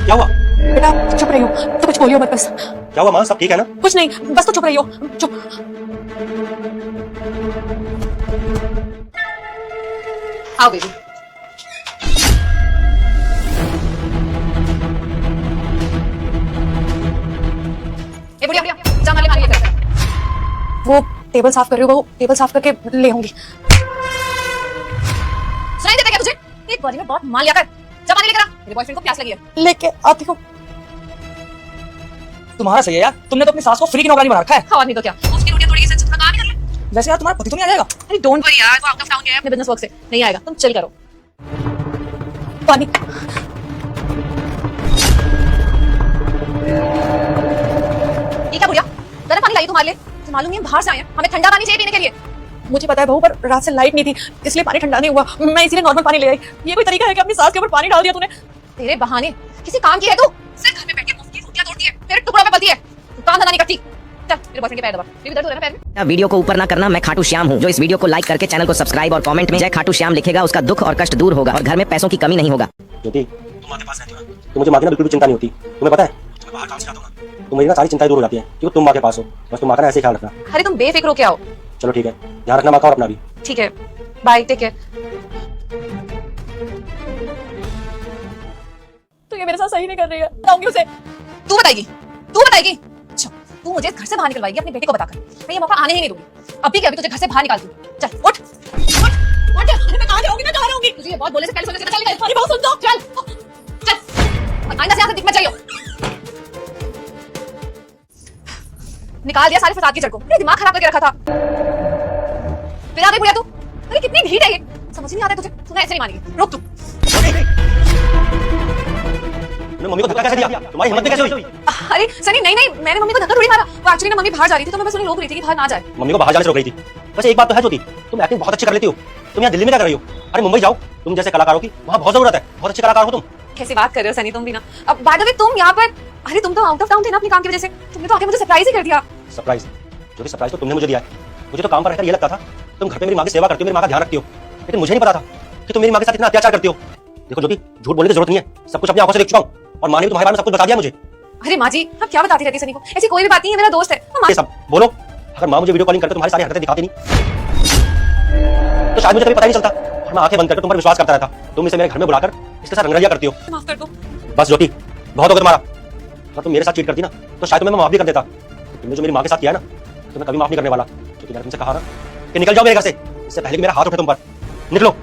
क्या हुआ? बेटा चुप रही हो, तो कुछ बोलियो मत बस। क्या हुआ माँ, सब ठीक है ना? कुछ नहीं, बस तो चुप रही हो, चुप। आओ बेबी। ए बुढ़िया बुढ़िया, जा माले पानी लेकर। वो टेबल साफ कर रही हो, वो टेबल साफ करके ले होंगी। सुनाई देता क्या तुझे? एक बारी में बहुत माल लिया कर। जा पानी लेकर आ, मेरे बॉयफ्रेंड को प्यास लगी है। लेके आती हूँ। तुम्हारा सही है यार, तुमने तो अपनी सास को फ्री की नौकरानी बना रखा है। हाँ नहीं तो क्या, उसकी रोटियां थोड़ी से काम ही कर ले। वैसे यार तुम्हारा पति तो नहीं आ जाएगा? अरे डोंट वरी यार, वो आउट ऑफ टाउन गया है अपने बिजनेस वर्क से, नहीं आएगा, तुम चिल करो। पानी। ये क्या बुढ़िया, गर्म पानी लाई तुम्हारे लिए? तो मालूम नहीं बाहर से आए हैं, हमें ठंडा पानी चाहिए पीने के लिए। मुझे पता है बहू, पर रात से लाइट नहीं थी इसलिए पानी ठंडा नहीं हुआ, मैं इसीलिए नॉर्मल पानी ले आई। ये कोई तरीका है कि अपनी सास के ऊपर पानी डाल दिया तूने? तेरे बहाने किसी काम की है तू? सिर्फ घर में बैठ के मुफ्त की रोटियां तोड़ती है, फिर टुकड़ों में पलती है, काम धंधा नहीं करती। चल मेरे बॉयफ्रेंड के पैर दबा, ये भी दर्द हो रहा है पैर में। वीडियो को ऊपर ना करना, मैं खाटू श्याम हूँ। जो इस वीडियो को लाइक करके चैनल को सब्सक्राइब और कमेंट में जय खाटू श्याम लिखेगा, उसका दुख और कष्ट दूर होगा और घर में पैसों की कमी नहीं होगा। ज्योति, तुम माँ के पास रहती हो ना, तो मुझे माँ की ना बिल्कुल भी चिंता नहीं होती। तुम्हें पता है, मैं बाहर काम से आता हूँ ना, तो मेरी ना सारी चिंताएं दूर हो जाती हैं, क्योंकि तुम माँ के पास हो। बस तुम माँ का ना ऐसे ख्याल रखना। अरे तुम बेफिक्र हो क्या हो? चलो ठीक है, ध्यान रखना माँ का और अपना भी। ठीक है, बाय, टेक केयर। तो ये मेरे साथ सही नहीं कर रही है, बताऊंगी उसे। तू बताएगी, तू बताएगी। अच्छा, तू मुझे घर से बाहर निकलवाएगी अपनी बेटी को बताकर। मैं ये मौका आने ही नहीं दूंगी। अभी के अभी तुझे घर से बाहर निकाल दूं। चल उठ, उठ, उठ। अरे मैं कहाँ जाऊंगी, मैं कहाँ रहूंगी? तुझे ये बहुत बोले से पहले सोचने से चल गई। अरे बहुत सुन तो, चल चल, आइंदा से यहाँ से दिख मत जाइयो। निकाल दिया सारे फसाद की जड़ को, मेरा दिमाग खराब करके रखा था। फिर आ गई बुढ़िया तू। अरे कितनी ढीठ है ये, समझ नहीं आता है तुझे। तूने ऐसे नहीं मानेगी, रुक तू। तुमने मम्मी को धक्का कैसे दिया? तुम्हारी हिम्मत कैसे हुई? अरे सनी, नहीं नहीं, मैंने मम्मी को धक्का थोड़ी मारा। वो एक्चुअली ना मम्मी बाहर जा रही थी, तो मैं बस उन्हें रोक रही थी कि बाहर ना जाए। मम्मी को बाहर जाने से रोक रही थी। बस एक बात तो है ज्योति, तुम एक्टिंग बहुत अच्छी कर लेती हो। तुम यहाँ दिल्ली में क्या कर रही हो? अरे मुंबई जाओ, तुम जैसे कलाकारों की वहाँ बहुत जरूरत है। बहुत अच्छे कलाकार हो तुम। कैसी बात कर रहे हो सनी, तुम भी ना। अब बाय द वे तुम यहाँ पर, अरे तुम तो आउट ऑफ टाउन थे ना अपने काम की वजह से, तुमने तो आके मुझे सरप्राइज ही कर दिया। सरप्राइज? ज्योति सरप्राइज तो तुमने मुझे दिया है। मुझे तो काम पर रहकर ये लगता था तुम घर पे मेरी माँ की सेवा करती हो, मेरी माँ का ध्यान रखती हो, लेकिन मुझे नहीं पता था कि तुम मेरी माँ के साथ इतना अत्याचार करती हो। देखो ज्योति, झूठ बोलने की जरूरत नहीं है, सब कुछ अपनी आंखों से देख चुका हूँ, और माँ ने भी तुम्हारे बारे में सब कुछ बता दिया मुझे। अरे माँ जी, आप क्या बताती रहती सनी को? ऐसी कोई भी बात नहीं है, मेरा दोस्त है। ये सब बोलो। अगर माँ मुझे वीडियो कॉलिंग करते तुम्हारी सारी हरकतें दिखाती नहीं, तो शायद मुझे कभी पता ही नहीं चलता, और मैं आंखें बंद करके तुम पर विश्वास करता रहता। तुम इसे मेरे घर में बुलाकर इसके साथ रंगरलिया करती हो। माफ कर दो। बस ज्योति, बहुत हो गया तुम्हारा। अगर तुम मेरे साथ चीट करती ना, तो शायद तुम्हें मैं माफ भी कर देता। तुमने जो मेरी माँ के साथ किया ना, तो मैं कभी माफ नहीं करने वाला। क्योंकि मैंने तुमसे कहा ना कि निकल जाओ मेरे घर से, इससे पहले कि मेरा हाथ उठे तुम पर। निकलो।